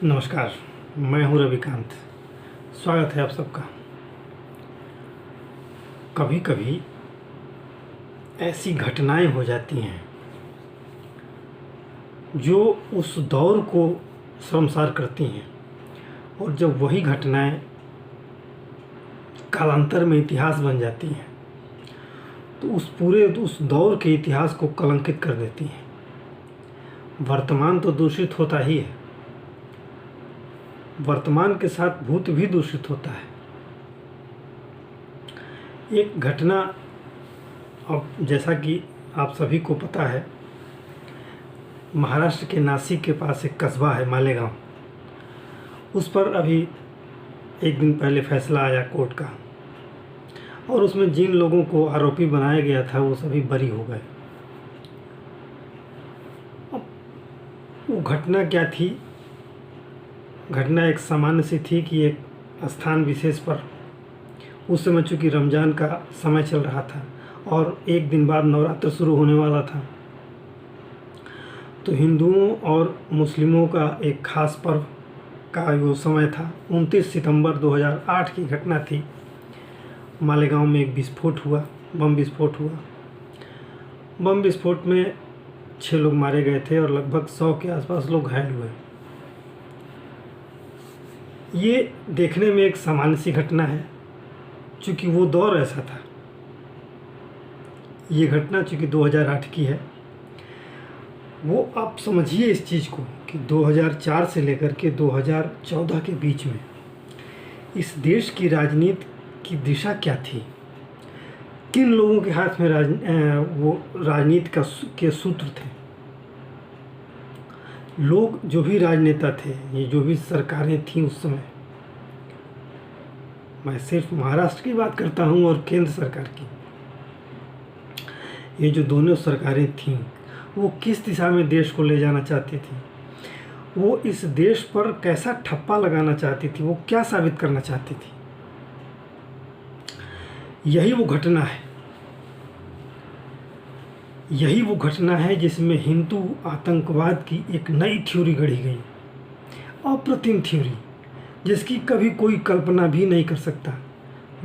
नमस्कार। मैं हूं रविकांत। स्वागत है आप सबका। कभी कभी ऐसी घटनाएं हो जाती हैं जो उस दौर को शर्मसार करती हैं, और जब वही घटनाएं कालांतर में इतिहास बन जाती हैं तो उस दौर के इतिहास को कलंकित कर देती हैं। वर्तमान तो दूषित होता ही है, वर्तमान के साथ भूत भी दूषित होता है। एक घटना, अब जैसा कि आप सभी को पता है, महाराष्ट्र के नासिक के पास एक कस्बा है मालेगांव। उस पर अभी एक दिन पहले फैसला आया कोर्ट का, और उसमें जिन लोगों को आरोपी बनाया गया था वो सभी बरी हो गए। अब वो घटना क्या थी? घटना एक सामान्य सी थी कि एक स्थान विशेष पर उस समय चूँकि रमज़ान का समय चल रहा था और एक दिन बाद नवरात्र शुरू होने वाला था, तो हिंदुओं और मुस्लिमों का एक ख़ास पर्व का वो समय था। 29 सितंबर 2008 की घटना थी। मालेगांव में एक विस्फोट हुआ, बम विस्फोट हुआ। बम विस्फोट में 6 लोग मारे गए थे और लगभग 100 के आसपास लोग घायल हुए। ये देखने में एक सामान्य सी घटना है, चूँकि वो दौर ऐसा था। ये घटना चूँकि 2008 की है, वो आप समझिए इस चीज़ को कि 2004 से लेकर के 2014 के बीच में इस देश की राजनीति की दिशा क्या थी, किन लोगों के हाथ में वो राजनीति के सूत्र थे। लोग जो भी राजनेता थे, ये जो भी सरकारें थीं उस समय, मैं सिर्फ महाराष्ट्र की बात करता हूँ और केंद्र सरकार की, ये जो दोनों सरकारें थीं वो किस दिशा में देश को ले जाना चाहती थी, वो इस देश पर कैसा ठप्पा लगाना चाहती थी, वो क्या साबित करना चाहती थी। यही वो घटना है, यही वो घटना है जिसमें हिंदू आतंकवाद की एक नई थ्योरी गढ़ी गई, अप्रतिम थ्योरी जिसकी कभी कोई कल्पना भी नहीं कर सकता।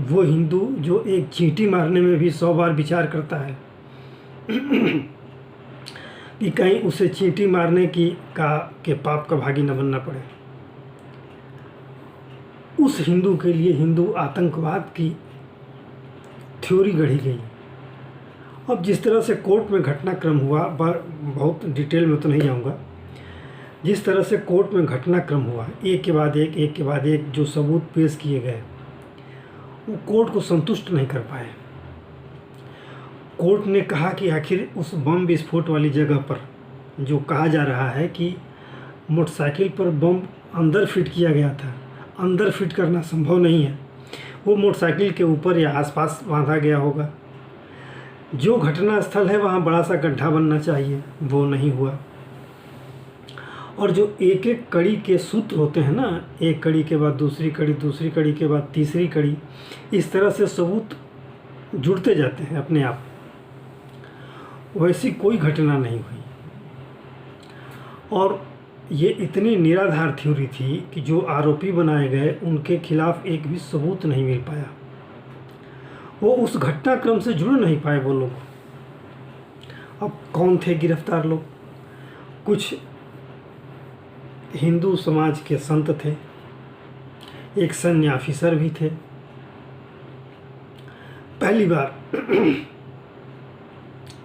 वो हिंदू जो एक चींटी मारने में भी 100 बार विचार करता है कि कहीं उसे चींटी मारने के पाप का भागी न बनना पड़े। उस हिंदू के लिए हिंदू आतंकवाद की थ्योरी गढ़ी गई। अब जिस तरह से कोर्ट में घटनाक्रम हुआ, बहुत डिटेल में तो नहीं जाऊंगा, जिस तरह से कोर्ट में घटनाक्रम हुआ, एक के बाद एक जो सबूत पेश किए गए, वो कोर्ट को संतुष्ट नहीं कर पाए। कोर्ट ने कहा कि आखिर उस बम विस्फोट वाली जगह पर जो कहा जा रहा है कि मोटरसाइकिल पर बम अंदर फिट किया गया था, अंदर फिट करना संभव नहीं है, वो मोटरसाइकिल के ऊपर या आसपास बांधा गया होगा। जो घटना स्थल है वहाँ बड़ा सा गड्ढा बनना चाहिए, वो नहीं हुआ। और जो एक एक कड़ी के सूत्र होते हैं ना, एक कड़ी के बाद दूसरी कड़ी, दूसरी कड़ी के बाद तीसरी कड़ी, इस तरह से सबूत जुड़ते जाते हैं अपने आप। वैसी कोई घटना नहीं हुई, और ये इतनी निराधार थ्योरी थी कि जो आरोपी बनाए गए उनके खिलाफ एक भी सबूत नहीं मिल पाया। वो उस घटनाक्रम से जुड़ नहीं पाए वो लोग। अब कौन थे गिरफ्तार लोग? कुछ हिंदू समाज के संत थे, एक सैन्य ऑफिसर भी थे। पहली बार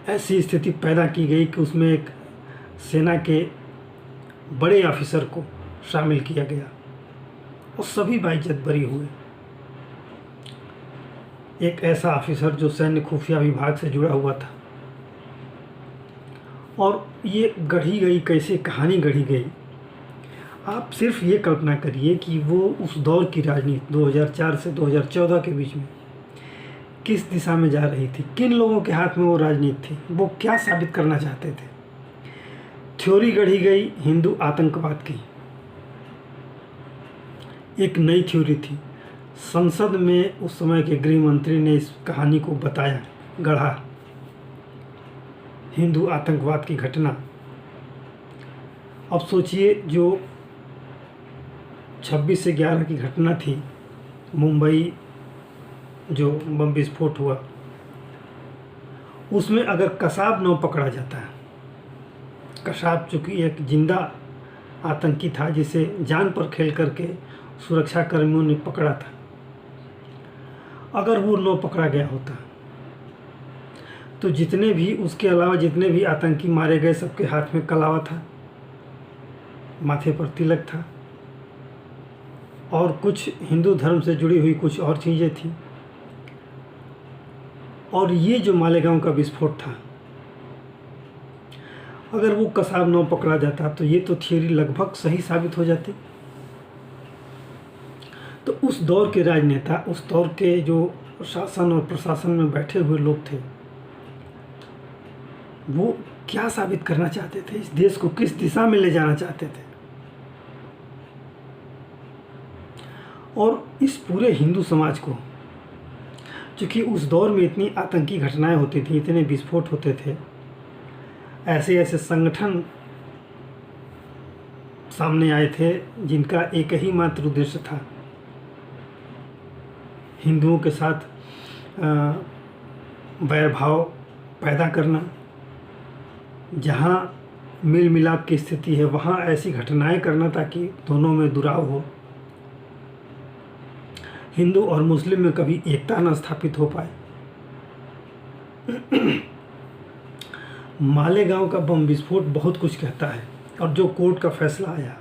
ऐसी स्थिति पैदा की गई कि उसमें एक सेना के बड़े ऑफिसर को शामिल किया गया और सभी बाइज्जत बरी हुए। एक ऐसा ऑफिसर जो सैन्य खुफिया विभाग से जुड़ा हुआ था। और ये गढ़ी गई, कैसे कहानी गढ़ी गई, आप सिर्फ ये कल्पना करिए कि वो उस दौर की राजनीति 2004 से 2014 के बीच में किस दिशा में जा रही थी, किन लोगों के हाथ में वो राजनीति थी, वो क्या साबित करना चाहते थे। थ्योरी गढ़ी गई हिंदू आतंकवाद की, एक नई थ्योरी थी। संसद में उस समय के गृह मंत्री ने इस कहानी को बताया, गढ़ा, हिंदू आतंकवाद की घटना। अब सोचिए, जो 26/11 की घटना थी, मुंबई जो बम विस्फोट हुआ, उसमें अगर कसाब न पकड़ा जाता है, कसाब चूँकि एक जिंदा आतंकी था जिसे जान पर खेल करके सुरक्षा कर्मियों ने पकड़ा था, अगर वो न पकड़ा गया होता तो जितने भी, उसके अलावा जितने भी आतंकी मारे गए, सबके हाथ में कलावा था, माथे पर तिलक था और कुछ हिंदू धर्म से जुड़ी हुई कुछ और चीज़ें थी। और ये जो मालेगांव का विस्फोट था, अगर वो कसाब न पकड़ा जाता तो ये तो थियरी लगभग सही साबित हो जाती। तो उस दौर के राजनेता, उस दौर के जो शासन और प्रशासन में बैठे हुए लोग थे, वो क्या साबित करना चाहते थे, इस देश को किस दिशा में ले जाना चाहते थे। और इस पूरे हिंदू समाज को, क्योंकि उस दौर में इतनी आतंकी घटनाएं होती थी, इतने विस्फोट होते थे, ऐसे ऐसे संगठन सामने आए थे जिनका एक ही मात्र उद्देश्य था, हिंदुओं के साथ वैरभाव पैदा करना। जहाँ मेल मिलाप की स्थिति है वहाँ ऐसी घटनाएं करना ताकि दोनों में दुराव हो, हिंदू और मुस्लिम में कभी एकता न स्थापित हो पाए। मालेगांव का बम विस्फोट बहुत कुछ कहता है। और जो कोर्ट का फैसला आया,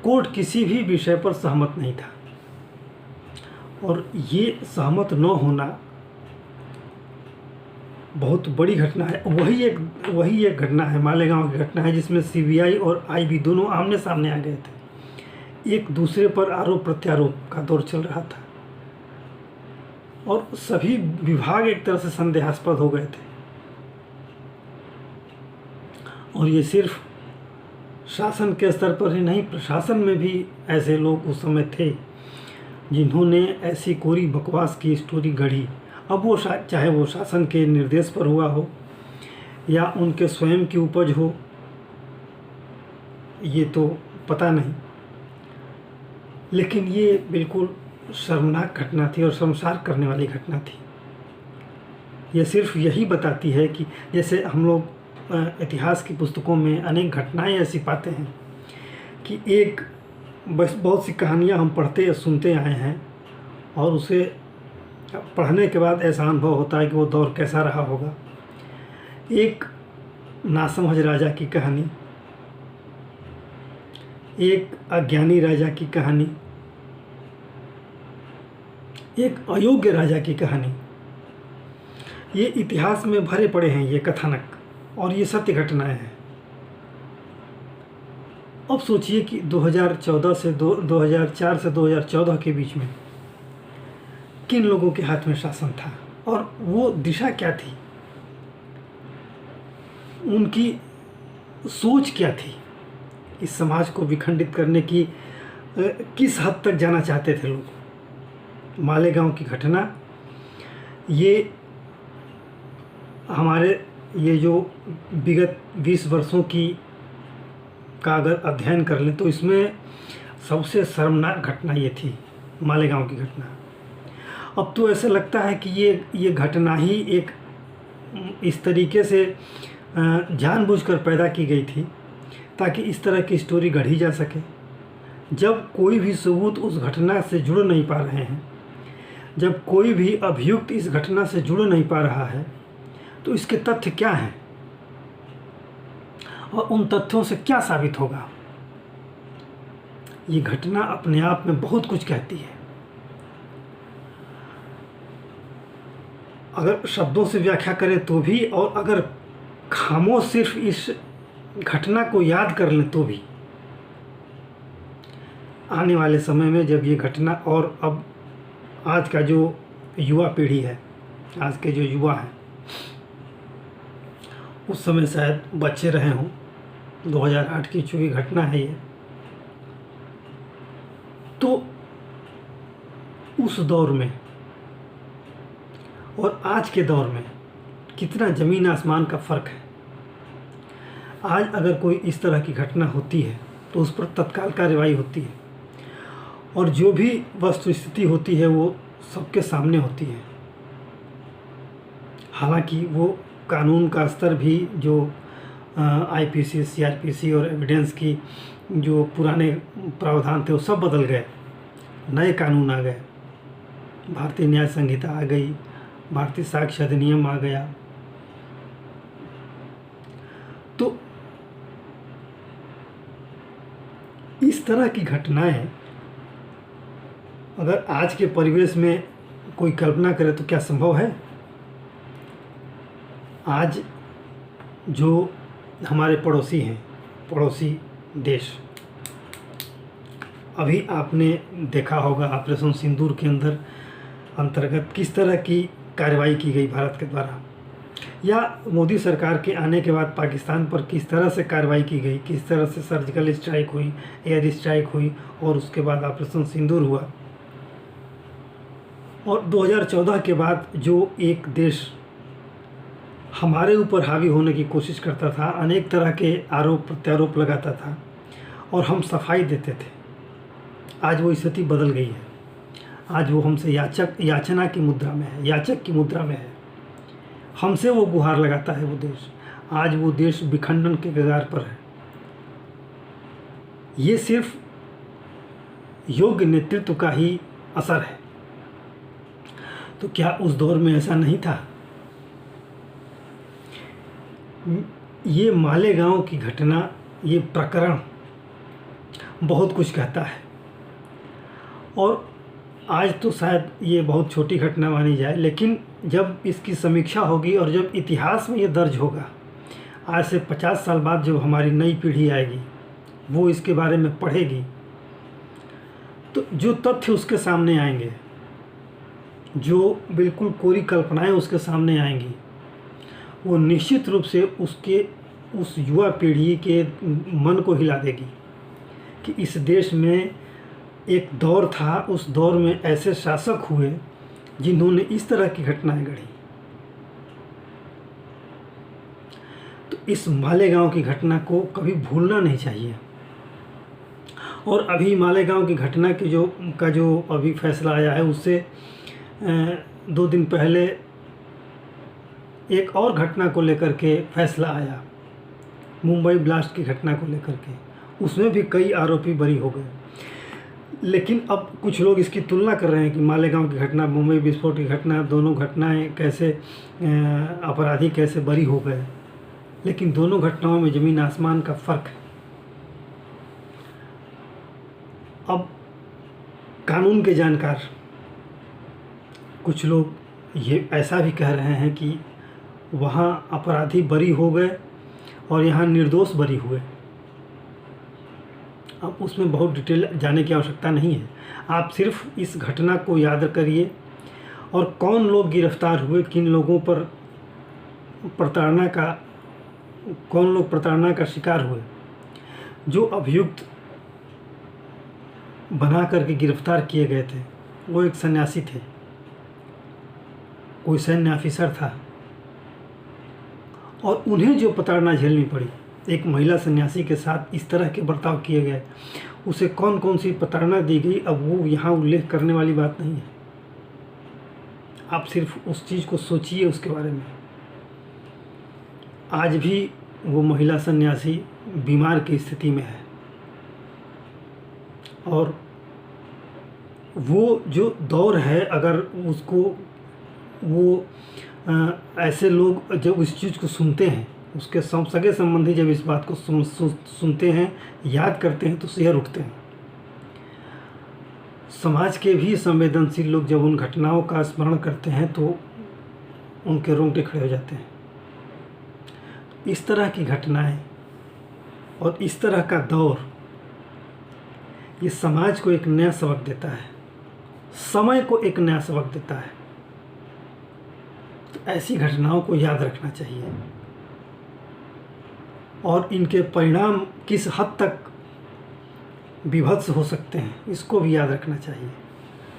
कोर्ट किसी भी विषय पर सहमत नहीं था, और ये सहमत न होना बहुत बड़ी घटना है। वही एक घटना है, मालेगांव की घटना है, जिसमें सीबीआई और आईबी दोनों आमने सामने आ गए थे। एक दूसरे पर आरोप प्रत्यारोप का दौर चल रहा था और सभी विभाग एक तरह से संदेहास्पद हो गए थे। और ये सिर्फ शासन के स्तर पर ही नहीं, प्रशासन में भी ऐसे लोग उस समय थे जिन्होंने ऐसी कोरी बकवास की स्टोरी गढ़ी। अब वो चाहे वो शासन के निर्देश पर हुआ हो या उनके स्वयं की उपज हो, ये तो पता नहीं, लेकिन ये बिल्कुल शर्मनाक घटना थी और शर्मसार करने वाली घटना थी। ये सिर्फ यही बताती है कि जैसे हम लोग इतिहास की पुस्तकों में अनेक घटनाएं ऐसी पाते हैं कि एक बस बहुत सी कहानियां हम पढ़ते या सुनते आए हैं और उसे पढ़ने के बाद ऐसा अनुभव होता है कि वो दौर कैसा रहा होगा। एक नासमझ राजा की कहानी, एक अज्ञानी राजा की कहानी, एक अयोग्य राजा की कहानी, ये इतिहास में भरे पड़े हैं ये कथानक, और ये सत्य घटनाएं हैं। अब सोचिए कि 2004 से 2014 के बीच में किन लोगों के हाथ में शासन था और वो दिशा क्या थी, उनकी सोच क्या थी, इस समाज को विखंडित करने की किस हद तक जाना चाहते थे लोग। मालेगांव की घटना, ये हमारे ये जो विगत 20 वर्षों की का अगर अध्ययन कर लें तो इसमें सबसे शर्मनाक घटना ये थी, मालेगांव की घटना। अब तो ऐसा लगता है कि ये घटना ही एक इस तरीके से जानबूझकर पैदा की गई थी ताकि इस तरह की स्टोरी गढ़ी जा सके। जब कोई भी सबूत उस घटना से जुड़ नहीं पा रहे हैं, जब कोई भी अभियुक्त इस घटना से जुड़ नहीं पा रहा है, तो इसके तथ्य क्या हैं और उन तथ्यों से क्या साबित होगा। ये घटना अपने आप में बहुत कुछ कहती है। अगर शब्दों से व्याख्या करें तो भी, और अगर खामोश सिर्फ इस घटना को याद कर लें तो भी, आने वाले समय में जब ये घटना, और अब आज का जो युवा पीढ़ी है, आज के जो युवा हैं, उस समय शायद बच्चे रहे हों, 2008 की चूँकि घटना है ये, तो उस दौर में और आज के दौर में कितना ज़मीन आसमान का फ़र्क है। आज अगर कोई इस तरह की घटना होती है तो उस पर तत्काल कार्रवाई होती है, और जो भी वस्तुस्थिति होती है वो सबके सामने होती है। हालांकि वो कानून का स्तर भी जो आईपीसी, सीआरपीसी और एविडेंस की जो पुराने प्रावधान थे वो सब बदल गए, नए कानून आ गए, भारतीय न्याय संहिता आ गई, भारतीय साक्ष्य अधिनियम आ गया। तो इस तरह की घटनाएं अगर आज के परिवेश में कोई कल्पना करे तो क्या संभव है? आज जो हमारे पड़ोसी हैं, पड़ोसी देश, अभी आपने देखा होगा ऑपरेशन सिंदूर के अंतर्गत किस तरह की कार्रवाई की गई भारत के द्वारा, या मोदी सरकार के आने के बाद पाकिस्तान पर किस तरह से कार्रवाई की गई, किस तरह से सर्जिकल स्ट्राइक हुई, एयर स्ट्राइक हुई और उसके बाद ऑपरेशन सिंदूर हुआ। और 2014 के बाद जो एक देश हमारे ऊपर हावी होने की कोशिश करता था, अनेक तरह के आरोप प्रत्यारोप लगाता था और हम सफाई देते थे, आज वो स्थिति बदल गई है। आज वो हमसे याचना की मुद्रा में है, याचक की मुद्रा में है। हमसे वो गुहार लगाता है वो देश। आज वो देश विखंडन के कगार पर है। ये सिर्फ योग्य नेतृत्व का ही असर है। तो क्या उस दौर में ऐसा नहीं था? ये मालेगांव की घटना, ये प्रकरण बहुत कुछ कहता है। और आज तो शायद ये बहुत छोटी घटना मानी जाए, लेकिन जब इसकी समीक्षा होगी और जब इतिहास में ये दर्ज होगा, आज से 50 साल बाद जब हमारी नई पीढ़ी आएगी, वो इसके बारे में पढ़ेगी, तो जो तथ्य उसके सामने आएंगे, जो बिल्कुल कोरी कल्पनाएं उसके सामने आएंगी, वो निश्चित रूप से उस युवा पीढ़ी के मन को हिला देगी कि इस देश में एक दौर था, उस दौर में ऐसे शासक हुए जिन्होंने इस तरह की घटनाएं गढ़ी। तो इस मालेगांव की घटना को कभी भूलना नहीं चाहिए। और अभी मालेगांव की घटना की जो अभी फैसला आया है, उससे 2 दिन पहले एक और घटना को लेकर के फैसला आया, मुंबई ब्लास्ट की घटना को लेकर के। उसमें भी कई आरोपी बरी हो गए। लेकिन अब कुछ लोग इसकी तुलना कर रहे हैं कि मालेगांव की घटना, मुंबई विस्फोट की घटना, दोनों घटनाएं कैसे अपराधी कैसे बरी हो गए। लेकिन दोनों घटनाओं में ज़मीन आसमान का फ़र्क है। अब कानून के जानकार कुछ लोग ये ऐसा भी कह रहे हैं कि वहाँ अपराधी बरी हो गए और यहाँ निर्दोष बरी हुए। अब उसमें बहुत डिटेल जाने की आवश्यकता नहीं है। आप सिर्फ इस घटना को याद करिए और कौन लोग गिरफ्तार हुए, किन लोगों पर कौन लोग प्रताड़ना का शिकार हुए। जो अभियुक्त बना करके गिरफ्तार किए गए थे वो एक सन्यासी थे, कोई सैन्य ऑफिसर था, और उन्हें जो प्रताड़ना झेलनी पड़ी, एक महिला सन्यासी के साथ इस तरह के बर्ताव किए गए, उसे कौन कौन सी प्रताड़ना दी गई, अब वो यहाँ उल्लेख करने वाली बात नहीं है। आप सिर्फ उस चीज़ को सोचिए, उसके बारे में। आज भी वो महिला सन्यासी बीमार की स्थिति में है, और वो जो दौर है, अगर उसको वो ऐसे लोग जब इस चीज़ को सुनते हैं, उसके सगे संबंधी जब इस बात को सुनते हैं, याद करते हैं, तो सिहर उठते हैं। समाज के भी संवेदनशील लोग जब उन घटनाओं का स्मरण करते हैं तो उनके रोंगटे खड़े हो जाते हैं। इस तरह की घटनाएं और इस तरह का दौर, ये समाज को एक नया सबक देता है, समय को एक नया सबक देता है। तो ऐसी घटनाओं को याद रखना चाहिए, और इनके परिणाम किस हद तक विभत्स हो सकते हैं, इसको भी याद रखना चाहिए।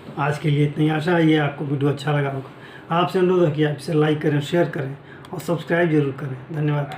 तो आज के लिए इतनी आशा है ये आपको वीडियो अच्छा लगा होगा। आपसे अनुरोध है कि आप इसे लाइक करें, शेयर करें और सब्सक्राइब जरूर करें। धन्यवाद।